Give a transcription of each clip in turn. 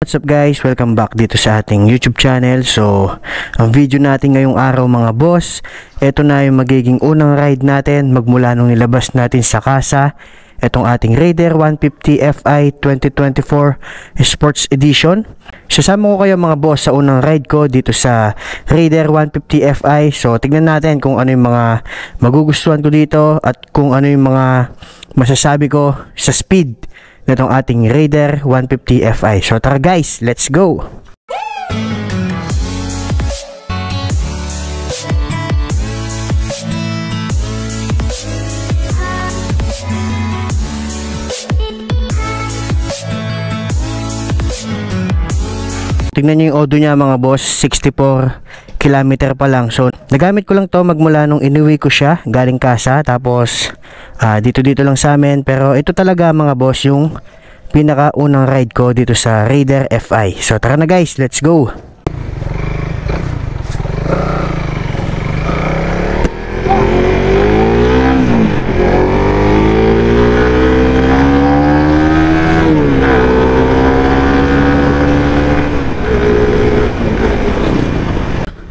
What's up guys? Welcome back dito sa ating YouTube channel. So, ang video natin ngayong araw mga boss, ito na yung magiging unang ride natin magmula nung nilabas natin sa kasa. Itong ating Raider 150 Fi 2024 Sports Edition. Sasama ko kayo mga boss sa unang ride ko dito sa Raider 150 Fi. So, tignan natin kung ano yung mga magugustuhan ko dito at kung ano yung mga masasabi ko sa speed nitong ating Raider 150 Fi. So tara guys, let's go! Tingnan nyo yung odo niya mga boss, 64 kilometer pa lang. So nagamit ko lang to magmula nung inuwi ko siya galing kasa, tapos dito lang sa amin. Pero ito talaga mga boss yung pinakaunang ride ko dito sa Raider Fi. So tara na guys, let's go!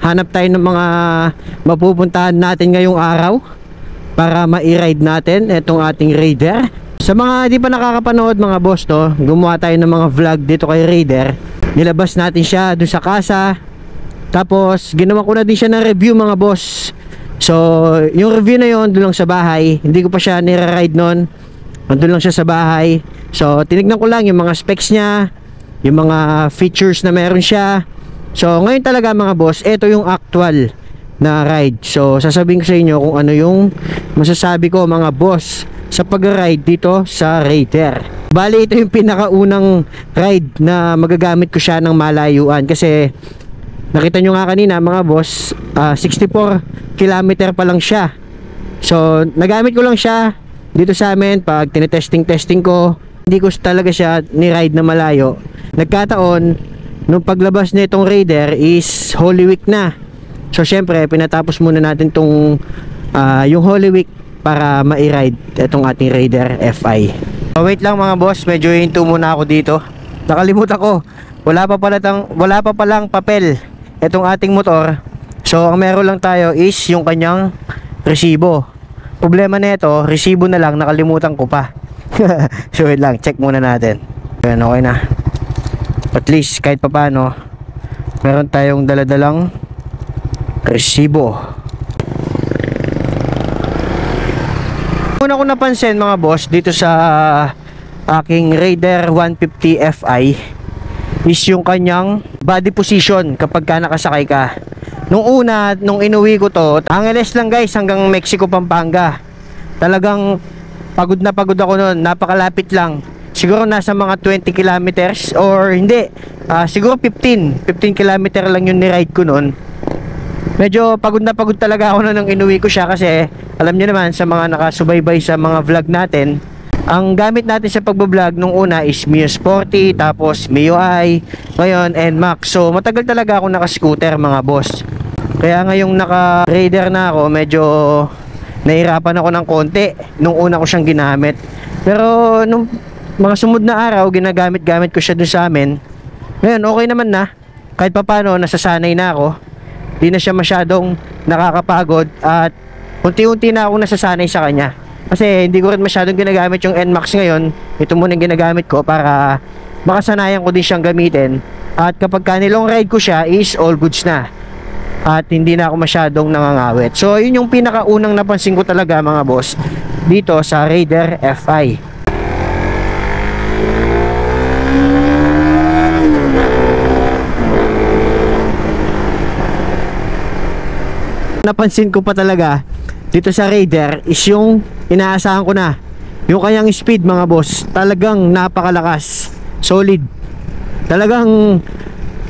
Hanap tayo ng mga mapupuntahan natin ngayong araw para ma-ride natin itong ating Raider. Sa mga di pa nakakapanood mga boss, to gumawa tayo ng mga vlog dito kay Raider. Nilabas natin siya dun sa kasa, tapos ginawa ko na din siya ng review mga boss. So yung review na yon doon lang sa bahay, hindi ko pa siya nire-ride nun, doon lang siya sa bahay. So tinignan ko lang yung mga specs niya, yung mga features na meron siya. So ngayon talaga mga boss, ito yung actual na ride. So sasabihin ko sa inyo kung ano yung masasabi ko mga boss sa pag-ride dito sa Raider. Bali ito yung pinakaunang ride na magagamit ko siya ng malayuan, kasi nakita nyo nga kanina mga boss, 64 kilometer pa lang siya. So nagamit ko lang siya dito sa amin pag tinetesting ko. Hindi ko talaga siya ni-ride na malayo. Nagkataon nung paglabas na itong Raider is Holy Week na. So syempre pinatapos muna natin tong yung Holy Week para ma-ride itong ating Raider Fi. So wait lang mga boss, medyo hinto muna ako dito. Nakalimutan ko, wala pa palang papel itong ating motor. So ang meron lang tayo is yung kanyang resibo. Problema nito, resibo na lang, nakalimutan ko pa. So wait lang, check muna natin. Ayan, okay na. At least kahit papano meron tayong daladalang resibo. Una ko napansin mga boss dito sa aking Raider 150 Fi is yung kanyang body position kapag ka nakasakay ka. Nung inuwi ko to, Angeles lang guys hanggang Mexico, Pampanga. Talagang pagod na pagod ako noon, napakalapit lang. Siguro nasa mga 20 kilometers or hindi, siguro 15 kilometer lang yung ni-ride ko noon. Medyo pagod na pagod talaga ako nung inuwi ko siya, kasi alam niyo naman sa mga nakasubaybay sa mga vlog natin, ang gamit natin sa pagbablog nung una is Mio Sporty, tapos MIUI, ngayon NMAX. So matagal talaga ako naka-scooter mga boss. Kaya ngayong naka-Raider na ako, medyo nahirapan ako ng konti nung una ko siyang ginamit. Pero nung mga sumunod na araw, ginagamit-gamit ko siya dun sa amin. Ngayon, okay naman na. Kahit papano, nasasanay na ako. Di na siya masyadong nakakapagod. At unti-unti na ako nasasanay sa kanya. Kasi hindi ko rin masyadong ginagamit yung NMAX ngayon. Ito muna yung ginagamit ko para makasanayan ko din siyang gamitin. At kapag kanilong ride ko siya is all goods na. At hindi na ako masyadong nangangawit. So, yun yung pinakaunang napansin ko talaga mga boss dito sa Raider Fi. Napansin ko pa talaga dito sa Raider is yung inaasahan ko na, yung kanyang speed mga boss. Talagang napakalakas, solid. Talagang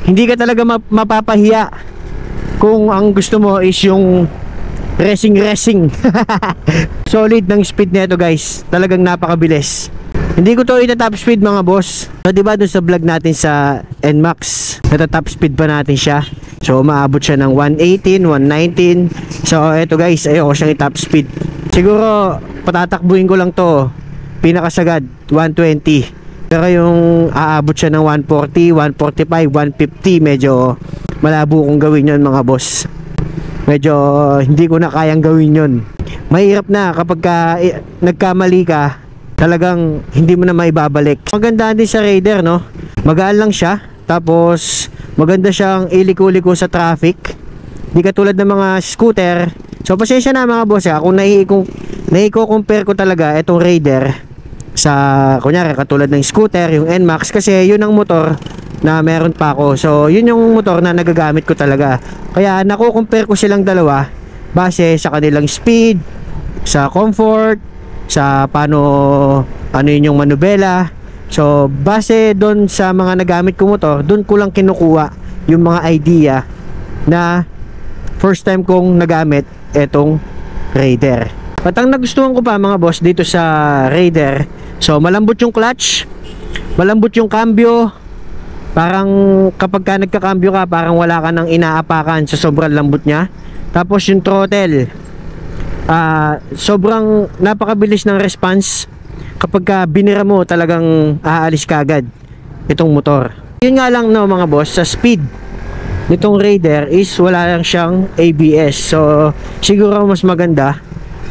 hindi ka talaga mapapahiya kung ang gusto mo is yung racing. Solid ng speed nito guys, talagang napakabilis. Hindi ko to ita-top speed mga boss. So diba dun sa vlog natin sa NMAX, nata-top speed pa natin siya. So maabot siya ng 118, 119. So eto guys, ayoko siyang i-top speed. Siguro patatakbuhin ko lang to pinakasagad 120. Pero yung aabot siya ng 140, 145, 150, medyo malabo kong gawin yun mga boss. Medyo hindi ko na kayang gawin yun. Mahirap na kapag nagkamali ka, talagang hindi mo na maibabalik. Maganda din sa Raider, no? Magaan lang siya. Tapos maganda siyang iliko-liko sa traffic. Di katulad ng mga scooter. So pasensya na mga boss, kung naiko-compare ko talaga itong Raider sa kunyari katulad ng scooter, yung NMAX, kasi yun ang motor na meron pa ako. So yun yung motor na nagagamit ko talaga. Kaya nako-compare ko silang dalawa base sa kanilang speed, sa comfort, sa paano ano yun yung manubela. So base doon sa mga nagamit ko motor, doon ko lang kinukuha yung mga idea na first time kong nagamit etong Raider. At ang nagustuhan ko pa mga boss dito sa Raider, so malambot yung clutch, malambot yung cambio. Parang kapag ka nagka-cambio ka, parang wala ka nang inaapakan sa sobrang lambot niya. Tapos yung throttle, sobrang napakabilis ng response. Kapag ka binira mo, talagang aalis ka agad itong motor. Yun nga lang no mga boss, sa speed nitong Raider is wala lang siyang ABS. So siguro mas maganda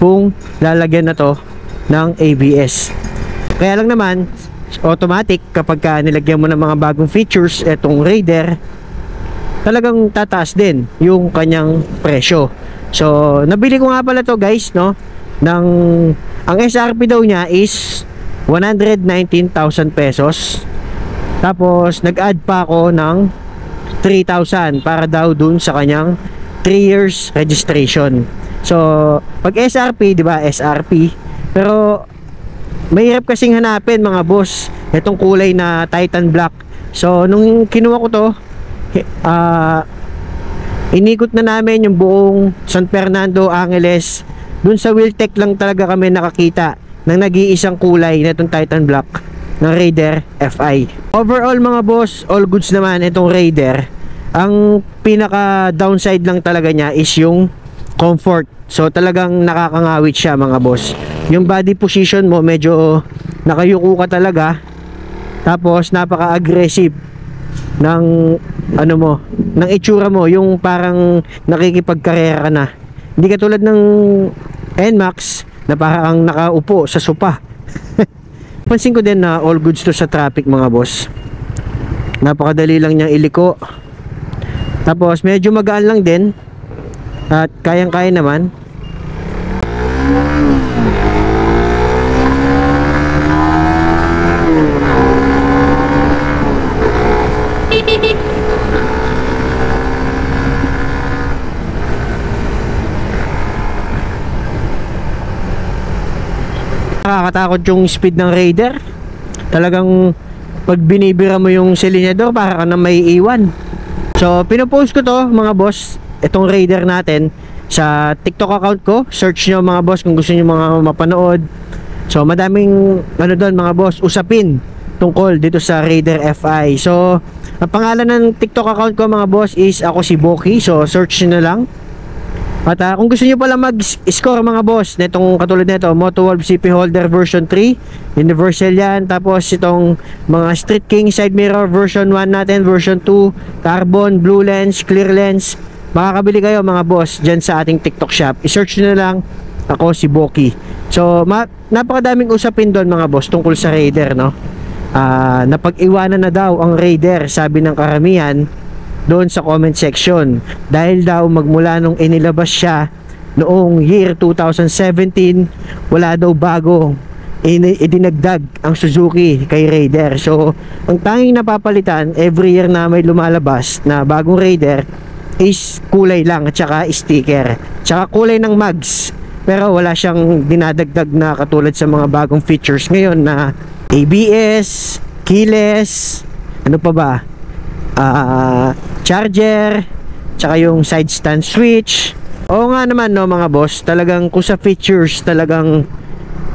kung lalagyan na to ng ABS. Kaya lang naman automatic kapag ka nilagyan mo ng mga bagong features etong Raider, talagang tataas din yung kanyang presyo. So nabili ko nga pala to guys, no, ang SRP daw niya is 119,000 pesos. Tapos nag-add pa ako ng 3,000 para daw dun sa kanyang 3 years registration. So pag SRP, di ba, SRP, pero mahirap kasing hanapin mga boss itong kulay na Titan Black. So nung kinuha ko to, inikot na namin yung buong San Fernando, Angeles. Dun sa Wheeltech lang talaga kami nakakita ng nag-iisang kulay na itong Titan Black ng Raider FI. Overall mga boss, all goods naman itong Raider. Ang pinaka downside lang talaga niya is yung comfort. So talagang nakakangawit siya mga boss. Yung body position mo medyo nakayuko ka talaga. Tapos napaka-aggressive ng ano mo, ng itsura mo, yung parang nakikipagkarera ka na. Hindi katulad ng NMAX na parang nakaupo sa sopa. Pansin ko din na all goods to sa traffic mga boss. Napakadali lang niyang iliko. Tapos medyo magaan lang din at kayang-kaya naman. Nakakatakot yung speed ng Raider. Talagang pag binibira mo yung silinador, para ka na may iwan. So pinopost ko to mga boss, itong Raider natin, sa TikTok account ko. Search nyo mga boss kung gusto nyo mga mapanood. So madaming ano doon mga boss, usapin tungkol dito sa Raider FI. So ang pangalan ng TikTok account ko mga boss is ako si Boki. So search nyo na lang. At kung gusto nyo pala mag-score mga boss netong katulad nito, Moto Wolf CP Holder version 3, universal yan. Tapos itong mga Street King side mirror version 1 natin, version 2, carbon, blue lens, clear lens, makakabili kayo mga boss dyan sa ating TikTok shop. I-search nyo na lang ako si Boki. So napakadaming usapin doon mga boss tungkol sa Raider, no? Napag-iwanan na daw ang Raider, sabi ng karamihan doon sa comment section, dahil daw magmula nung inilabas siya noong year 2017, wala daw bago idinagdag ang Suzuki kay Raider. So ang tanging napapalitan every year na may lumalabas na bagong Raider is kulay lang at saka sticker, tsaka kulay ng mags, pero wala siyang dinadagdag na katulad sa mga bagong features ngayon na ABS, keyless, ano pa ba, charger, tsaka yung side stand switch. Oo nga naman no mga boss, talagang kung sa features talagang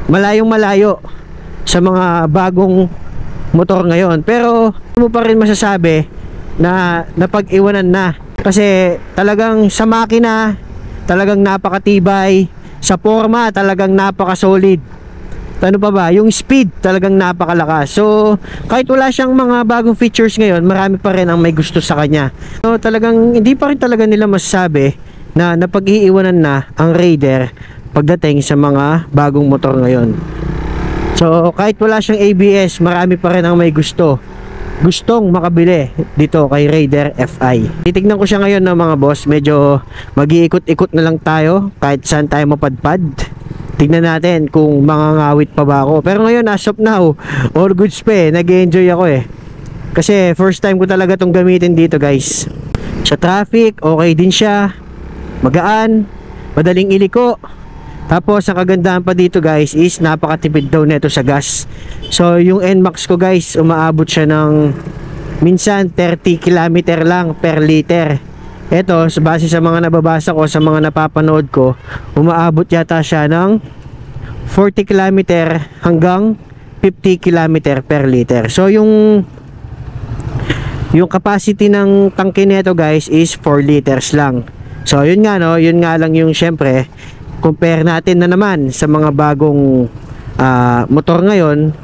malayong malayo sa mga bagong motor ngayon. Pero mo pa rin masasabi na napag-iwanan na, kasi talagang sa makina talagang napakatibay, sa forma talagang napaka-solid. Ano pa ba? Yung speed talagang napakalakas. So, kahit wala siyang mga bagong features ngayon, marami pa rin ang may gusto sa kanya. So, talagang hindi pa rin talaga nila masasabi na napag-iiwanan na ang Raider pagdating sa mga bagong motor ngayon. So, kahit wala siyang ABS, marami pa rin ang may gustong makabili dito kay Raider FI. Titignan ko siya ngayon ng mga boss. Medyo mag-iikot-ikot na lang tayo kahit saan tayo mapadpad. Tignan natin kung mangangawit pa ba ako. Pero ngayon, as of now, all goods pa eh. Nag-enjoy ako eh. Kasi first time ko talaga itong gamitin dito guys. Sa traffic, okay din siya. Magaan, madaling iliko. Tapos ang kagandahan pa dito guys is napakatipid daw nito sa gas. So yung NMAX ko guys, umaabot siya ng minsan 30 km lang per liter. Ito, base sa mga nababasa ko, sa mga napapanood ko, umaabot yata siya ng 40 km hanggang 50 km per liter. So yung capacity ng tangke nito guys is 4 liters lang. So yun nga no, yun nga lang yung syempre, compare natin na naman sa mga bagong motor ngayon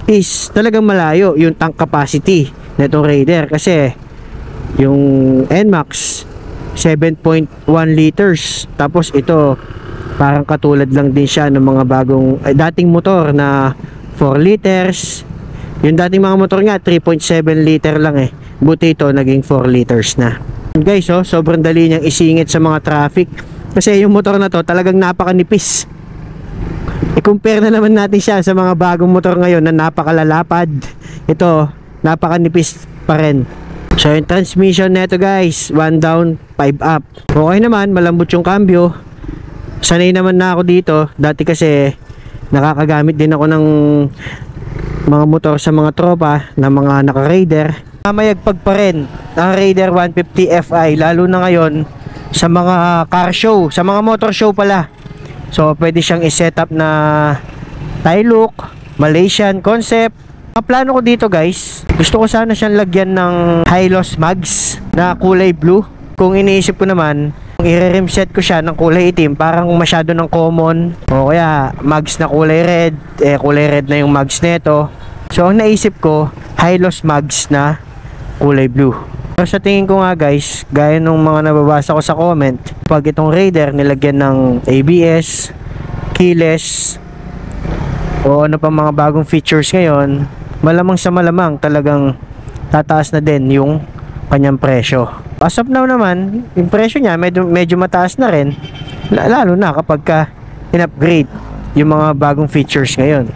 is talagang malayo yung tank capacity nitong Raider. Kasi yung NMAX 7.1 liters, tapos ito parang katulad lang din siya ng mga bagong dating motor na 4 liters. Yung dating mga motor nga 3.7 liter lang eh, buti ito naging 4 liters na guys. Oh, sobrang dali niyang isingit sa mga traffic kasi yung motor na to talagang napakanipis. I-compare na naman natin siya sa mga bagong motor ngayon na napakalalapad. Ito napakanipis pa rin. So yung transmission neto guys, 1 down, 5 up. Okay naman, malambot yung cambio. Sanay naman na ako dito. Dati kasi nakakagamit din ako ng mga motor sa mga tropa na mga naka-Raider. Mamayagpag pa rin ang Raider 150 Fi, lalo na ngayon sa mga car show, sa mga motor show pala. So pwede siyang i-set up na Thai look, Malaysian concept. Ang plano ko dito guys, gusto ko sana siyang lagyan ng high-loss mags na kulay blue. Kung iniisip ko naman, kung i-rim set ko siya ng kulay itim, parang masyado ng common. O kaya mags na kulay red, kulay red na yung mags nito. So ang naisip ko, high-loss mags na kulay blue. Pero sa tingin ko nga guys, gaya nung mga nababasa ko sa comment, pag itong Raider nilagyan ng ABS, keyless, o ano pa mga bagong features ngayon, malamang sa malamang talagang tataas na din yung kanyang presyo. As of now naman, yung presyo niya medyo mataas na rin, lalo na kapag ka in-upgrade yung mga bagong features ngayon.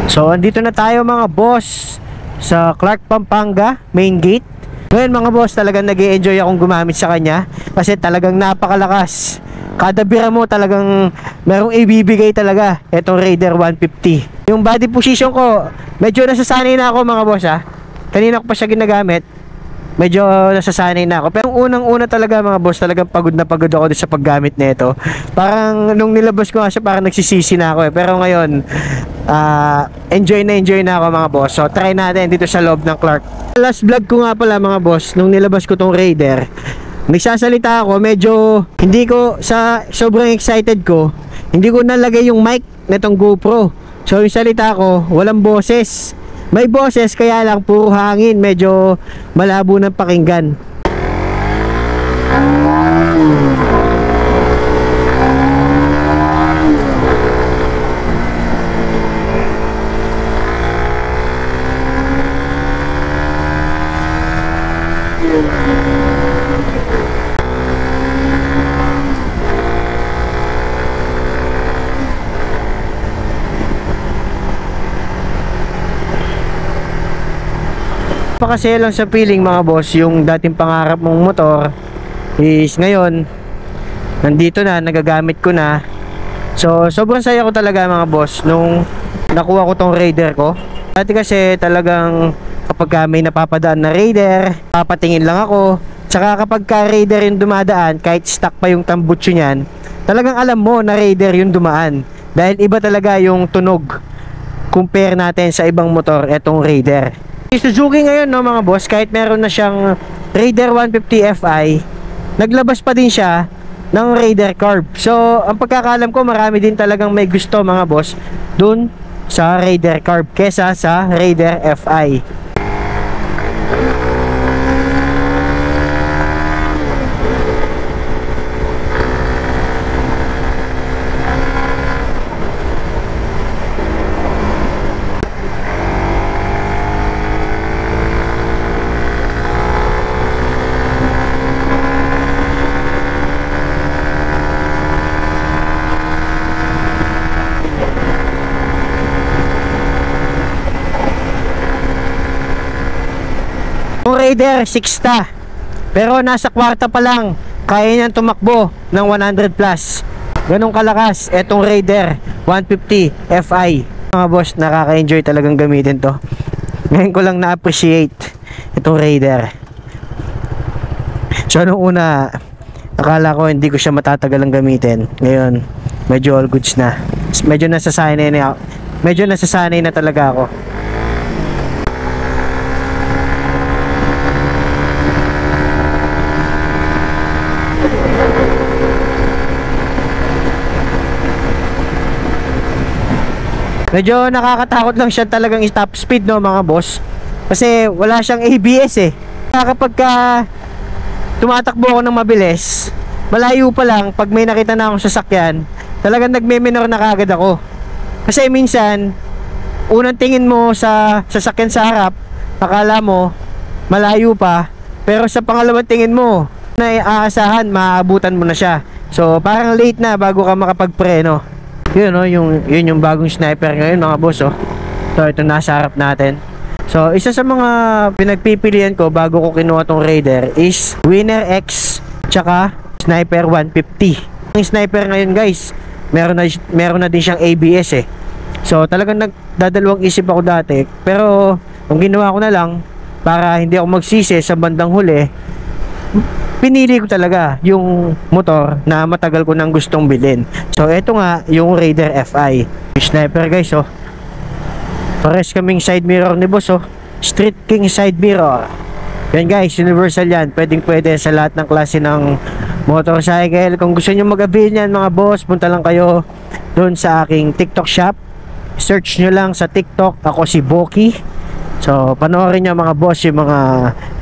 So andito na tayo mga boss sa Clark Pampanga main gate. Ngayon mga boss, talagang nag-i-enjoy akong gumamit sa kanya kasi talagang napakalakas. Kada bira mo talagang merong ibibigay talaga itong Raider 150. Yung body position ko, medyo nasasanay na ako mga boss ha. Kanina ko pa siya ginagamit, medyo nasasanay na ako. Pero unang-una talaga mga boss, talagang pagod na pagod ako sa paggamit nito. Parang nung nilabas ko nga siya, parang nagsisisi na ako eh. Pero ngayon, enjoy na ako mga boss. So try natin dito sa loob ng Clark. Last vlog ko nga pala mga boss, nung nilabas ko tong Raider, nagsasalita ako, medyo hindi ko, sa sobrang excited ko, hindi ko nalagay yung mic netong GoPro. So yung salita ko, walang boses. May boses, kaya lang puro hangin, medyo malabo ng pakinggan. Kasi lang sa feeling mga boss, yung dating pangarap mong motor is ngayon nandito na, nagagamit ko na. So sobrang saya ko talaga mga boss nung nakuha ko tong Raider ko. Dati kasi talagang kapag may napapadaan na Raider, papatingin lang ako. Tsaka kapag ka Raider yung dumadaan, kahit stock pa yung tambutso niyan, talagang alam mo na Raider yung dumaan. Dahil iba talaga yung tunog compare natin sa ibang motor etong Raider. Suzuki ngayon no mga boss, kahit meron na siyang Raider 150 Fi, naglabas pa din siya ng Raider Curve. So ang pagkakalam ko, marami din talagang may gusto mga boss dun sa Raider Carb kesa sa Raider FI. Yung Raider 6 pero nasa kwarta pa lang kaya niyang tumakbo ng 100 plus. Ganong kalakas etong Raider 150 FI. Mga boss, nakaka-enjoy talagang gamitin to. Ngayon ko lang na-appreciate itong Raider. So nung una akala ko hindi ko siya matatagalang gamitin. Ngayon medyo all goods na. Medyo nasasanay na talaga ako. Medyo nakakatakot lang siya talagang stop speed, no mga boss, kasi wala siyang ABS eh. Kapag tumatakbo ako ng mabilis, malayo pa lang, pag may nakita na akong sasakyan, talagang nagme-minor na kagad ako. Kasi minsan unang tingin mo sa sasakyan sa harap, akala mo malayo pa, pero sa pangalawang tingin mo na aasahan, maaabutan mo na siya. So parang late na bago ka makapagpreno. Yun, no, yun yung bagong sniper ngayon mga boss, oh. So ito nasa harap natin. So isa sa mga pinagpipilian ko bago ko kinuha tong Raider is Winner X tsaka Sniper 150. Yung sniper ngayon guys, meron na din siyang ABS eh. So talagang nagdadalawang isip ako dati, pero ang ginawa ko na lang para hindi ako magsisi sa bandang huli, pinili ko talaga yung motor na matagal ko nang gustong bilhin. So eto nga yung Raider FI. Sniper guys, oh. Pares kaming side mirror ni boss, oh. Street King side mirror. Yan guys, universal yan. Pwede sa lahat ng klase ng motorcycle. Kung gusto nyo mag-avail yan mga boss, punta lang kayo doon sa aking TikTok shop. Search nyo lang sa TikTok, ako si Boki. So panoorin nyo mga boss yung mga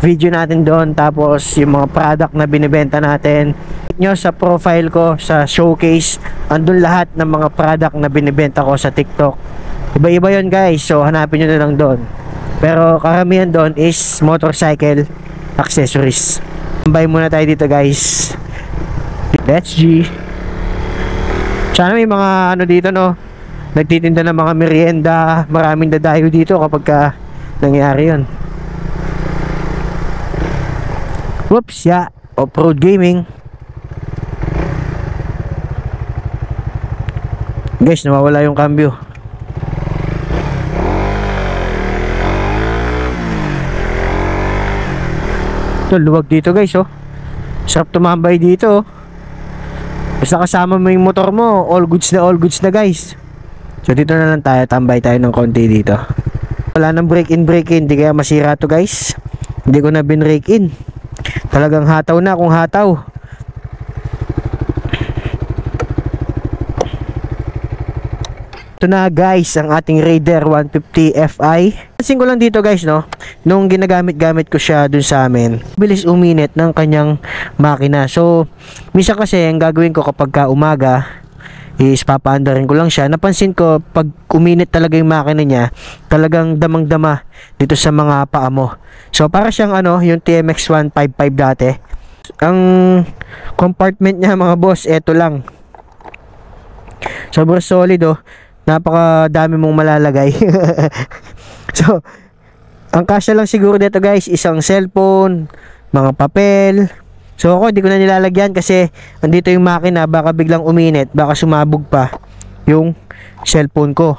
video natin doon, tapos yung mga product na binibenta natin. Check nyo sa profile ko sa showcase, andun lahat ng mga product na binibenta ko sa TikTok. Iba-iba yun guys, so hanapin nyo na lang doon. Pero karamihan doon is motorcycle accessories. Buy muna tayo dito guys. Let's G. Sana may mga ano dito, no, nagtitinda ng mga merienda. Maraming dadayo dito kapag nangyari yun. Whoops, yeah. Off-road gaming. Guys, nawawala yung cambio. Ito, luwag dito guys, oh. Sarap tumambay dito, oh. Basta kasama mo yung motor mo, all goods na guys. So dito na lang tayo, tambay tayo ng konti dito. Wala nang break-in, di kaya masira to guys. Hindi ko na bin-break-in. Talagang hataw na kung hataw. Ito na guys, ang ating Raider 150 FI. Pansin ko lang dito guys, no, nung ginagamit-gamit ko siya dun sa amin, bilis uminit ng kanyang makina. So, minsan kasi ang gagawin ko kapag umaga is papaandarin ko lang siya. Napansin ko pag uminit talaga yung makina niya, talagang damang-dama dito sa mga paa mo. So para siyang ano, yung TMX 155 dati. Ang compartment niya mga boss, eto lang. Sobrang solid, oh. Napakadami mong malalagay. So ang kasya lang siguro dito guys, isang cellphone, mga papel. So ako hindi ko na nilalagyan kasi andito yung makina, baka biglang uminit, baka sumabog pa yung cellphone ko.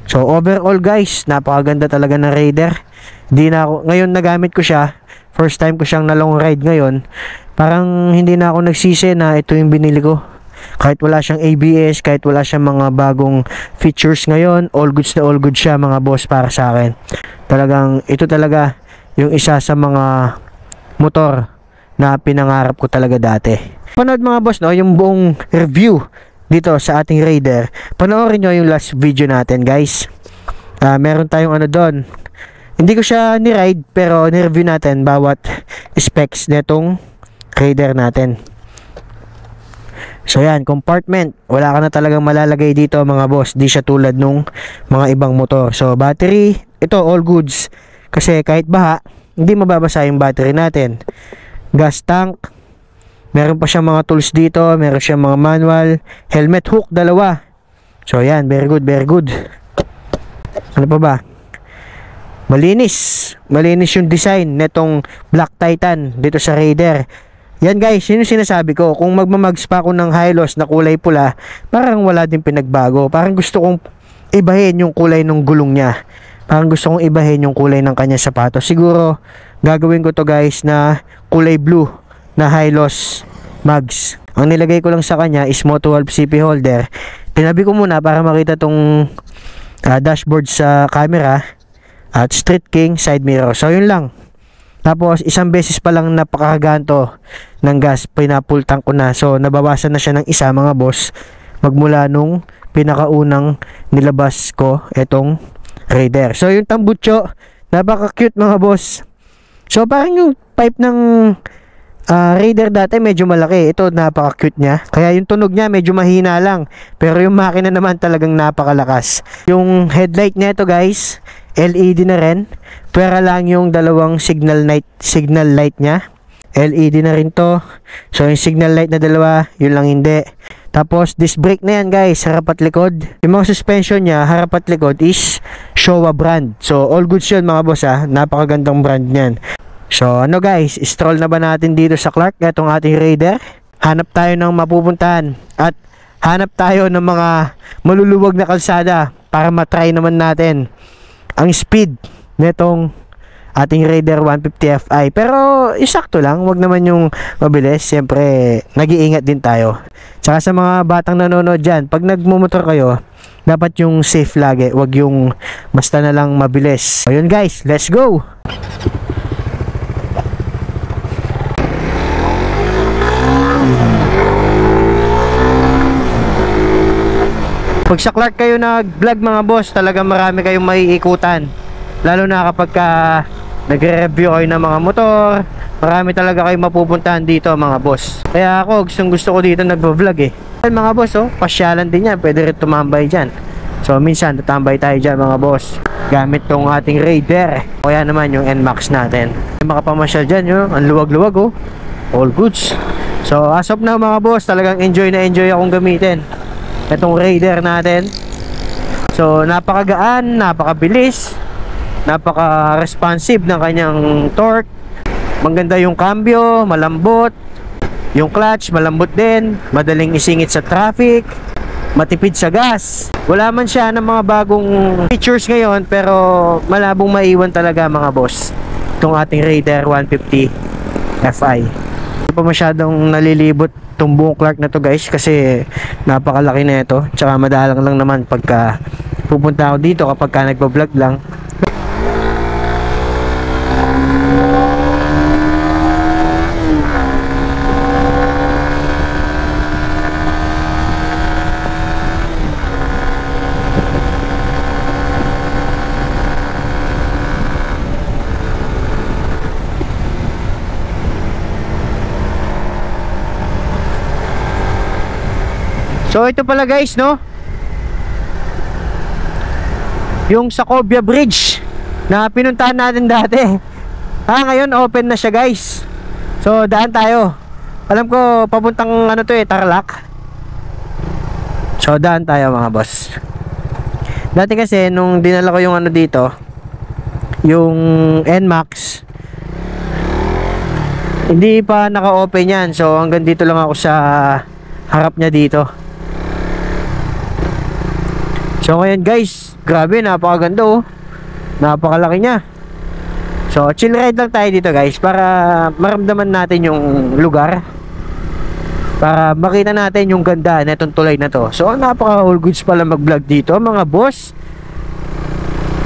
So overall guys, napakaganda talaga ng Raider. Hindi na ako, ngayon nagamit ko siya, first time ko siyang na long ride ngayon. Parang hindi na ako nagsisi na ito yung binili ko. Kahit wala siyang ABS, kahit wala siyang mga bagong features ngayon, all goods na all good siya mga boss para sa akin. Talagang ito talaga yung isa sa mga motor na pinangarap ko talaga dati. Panood mga boss, no, yung buong review dito sa ating Raider, panoorin nyo yung last video natin guys. Meron tayong ano doon. Hindi ko siya ni-ride pero ni-review natin bawat specs netong Raider natin. So yan, compartment. Wala ka na talagang malalagay dito mga boss. Di siya tulad nung mga ibang motor. So battery, ito all goods. Kasi kahit baha, hindi mababasa yung battery natin. Gas tank. Meron pa siyang mga tools dito. Meron siyang mga manual. Helmet hook, dalawa. So yan, very good, very good. Ano pa ba? Malinis. Malinis yung design netong Black Titan dito sa Raider. Yan guys, yun yung sinasabi ko. Kung magmamags pa ako ng Hylos na kulay pula, parang wala din pinagbago. Parang gusto kong ibahin yung kulay ng gulong niya. Parang gusto kong ibahin yung kulay ng kanya sapatos. Siguro, gagawin ko to guys na kulay blue na Hylos mags. Ang nilagay ko lang sa kanya is Moto12 CP holder. Tinabi ko muna para makita tong dashboard sa camera at Street King side mirror. So yun lang. Tapos isang beses pa lang napakaganto ng gas, pinapull tank ko na. So nabawasan na siya ng isa mga boss. Magmula nung pinakaunang nilabas ko itong Raider. So yung tambutso, napaka cute mga boss. So parang yung pipe ng Raider dati medyo malaki. Ito napaka cute niya. Kaya yung tunog niya medyo mahina lang. Pero yung makina naman talagang napakalakas. Yung headlight niya ito guys, LED na rin. Pwera lang yung dalawang signal light niya. LED na rin to. So yung signal light na dalawa, yun lang hindi. Tapos disc brake na yan guys, harap at likod. Yung mga suspension niya, harap at likod is Showa brand. So all goods yun mga boss ha. Napakagandang brand niyan. So ano guys, stroll na ba natin dito sa Clark? Itong ating Raider. Hanap tayo ng mapupuntahan. At hanap tayo ng mga maluluwag na kalsada para matry naman natin ang speed netong ating Raider 150 Fi. Pero isakto lang, wag naman yung mabilis. Siyempre, nag-iingat din tayo. Tsaka sa mga batang nanonood dyan, pag nagmumotor kayo, dapat yung safe lagi. Wag yung basta na lang mabilis. So yun guys, let's go! Pag sa Clark kayo nag-vlog mga boss, talagang marami kayong maiikutan. Lalo na kapag nagre-review kayo ng mga motor, marami talaga kayong mapupuntahan dito mga boss. Kaya ako, gusto ko dito nagvo-vlog eh. Mga boss, oh, pasyalan din yan, pwede rin tumambay dyan. So minsan, tatambay tayo dyan mga boss, gamit tong ating Raider. Kaya naman yung NMAX natin. Makapamasyal dyan, yun, ang luwag-luwag oh. All goods. So as of now mga boss, talagang enjoy na enjoy akong gamitin itong Raider natin. So napakagaan, napakabilis, napaka-responsive ng kanyang torque. Maganda yung cambio, malambot. Yung clutch, malambot din. Madaling isingit sa traffic. Matipid sa gas. Wala man siya ng mga bagong features ngayon, pero malabong maiwan talaga mga boss itong ating Raider 150 Fi. Hindi pa masyadong nalilibot itong buong Clark na to guys, kasi napakalaki na ito. Tsaka madalang lang naman pagka pupunta ako dito kapag ka nagpa-vlog lang. So ito pala guys, no, yung Sacobia Bridge na pinuntahan natin dati. Ngayon open na siya guys. So daan tayo. Alam ko papuntang ano to eh, Tarlac. So daan tayo mga boss. Dati kasi nung dinala ko yung ano dito, yung NMAX, hindi pa naka-open yan. So hanggang dito lang ako sa harap niya dito. So ngayon guys, grabe, napakaganda oh. Napakalaki niya. So chill ride lang tayo dito guys, para maramdaman natin yung lugar, para makita natin yung ganda na itong tulay na to. So napaka all goods pala mag vlog dito mga boss.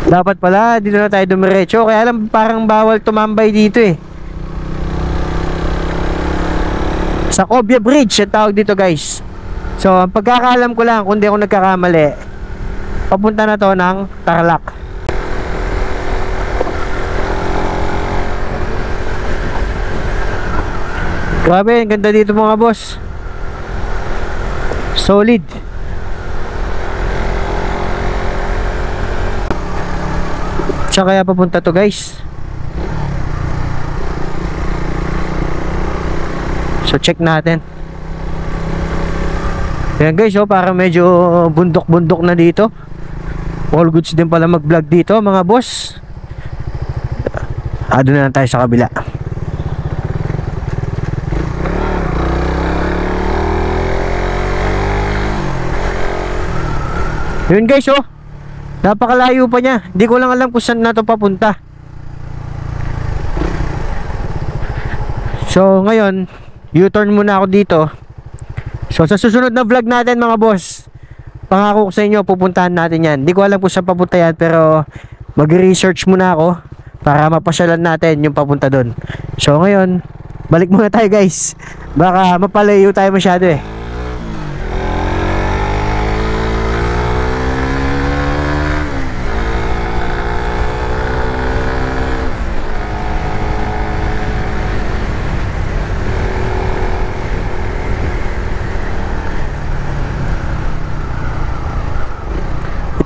Dapat pala dito na tayo dumiretso, kaya alam parang bawal tumambay dito eh. Sacobia Bridge ang tawag dito guys. So, ang pagkakaalam ko lang, kung di ako nagkakamali, papunta na to ng Tarlac. Grabe, ang ganda dito mga boss. Solid. Saan kaya papunta to guys? So check natin. Ayan guys, oh, para medyo bundok-bundok na dito. All goods din pala mag-vlog dito mga boss. Doon na lang tayo sa kabila. Yun guys, oh, napakalayo pa niya. Hindi ko lang alam kung saan na to papunta. So ngayon, U-turn muna ako dito. So sa susunod na vlog natin mga boss, pangako ko sa inyo, pupuntahan natin yan. Hindi ko alam kung saan papunta yan, pero mag-research muna ako para mapasyalan natin yung papunta doon. So ngayon, balik muna tayo guys. Baka mapalayo tayo masyado eh.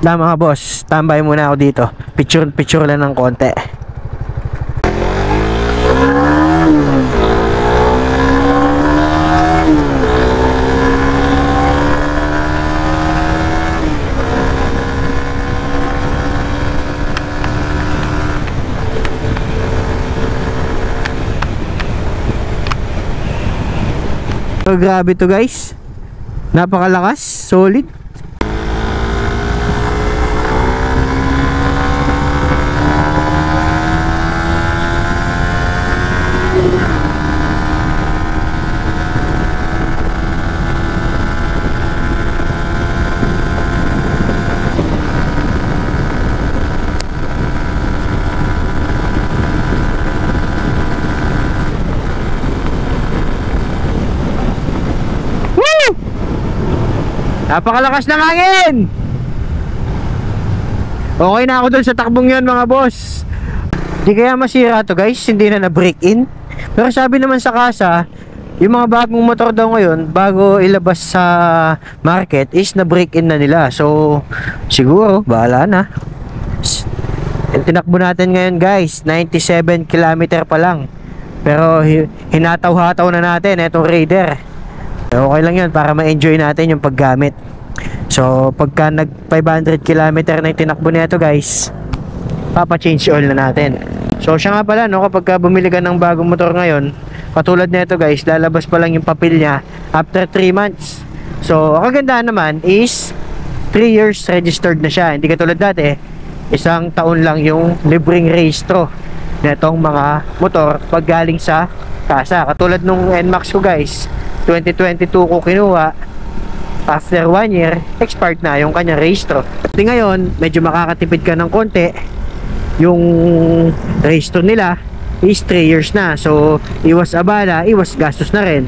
Na mga boss, tambay muna ako dito. Picture lang ng konti. So, grabe to guys. Napakalakas, solid. Napakalakas ng hangin. Okay na ako dun sa takbong yun mga boss. Di kaya masira to guys, hindi na na-break in. Pero sabi naman sa kasa, yung mga bagong motor daw ngayon, bago ilabas sa market, is na-break in na nila. So siguro, bahala na. Tinakbo natin ngayon guys, 97 km pa lang. Pero hinataw-hataw na natin itong Raider. Okay lang yun para ma-enjoy natin yung paggamit. So pagka nag 500 km na yung tinakbo nito guys, papa-change oil na natin. So siya nga pala, no, kapag bumili ka ng bagong motor ngayon, katulad nito guys, lalabas pa lang yung papel niya after 3 months. So ang kagandahan naman is 3 years registered na siya. Hindi katulad dati, 1 taon lang yung libreng rehistro netong mga motor pag galing sa kasa. Katulad nung NMAX ko guys, 2022 ko kinuha, after 1 year expired na yung kanyang rehistro. At ngayon medyo makakatipid ka ng konti, yung rehistro nila is 3 years na, so iwas abala, iwas gastos na rin.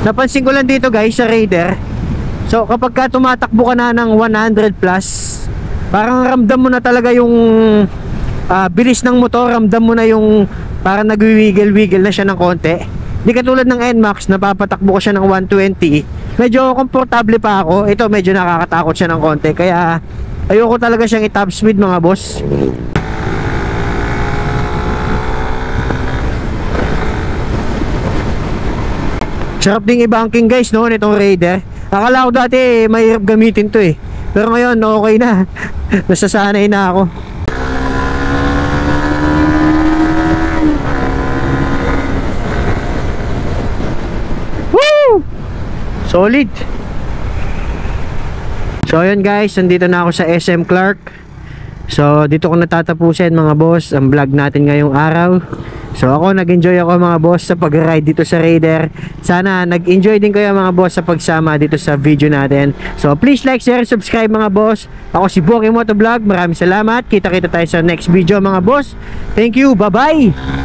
Napansin ko lang dito guys sa Raider, so kapag ka tumatakbo ka na ng 100 plus, parang ramdam mo na talaga yung bilis ng motor, ramdam mo na yung parang nagwiwiggle-wiggle na siya ng konti. Di katulad ng NMAX, napapatakbo ko siya ng 120, medyo komportable pa ako. Ito medyo nakakatakot siya ng konti, kaya ayoko talaga siyang i-top speed mga boss. Sarap ding i-banking guys, no, nitong Raider. Akala ko dati mahirap gamitin to eh, pero ngayon okay na. Nasasanay na ako. Woo! Solid. So ayun guys, nandito na ako sa SM Clark. So dito ko natatapusin mga boss ang vlog natin ngayong araw. So ako nag-enjoy ako mga boss sa pag-ride dito sa Raider. Sana nag-enjoy din kayo mga boss sa pagsama dito sa video natin. So please like, share, subscribe mga boss. Ako si Boki Motovlog. Maraming salamat. Kita-kita tayo sa next video mga boss. Thank you. Bye-bye.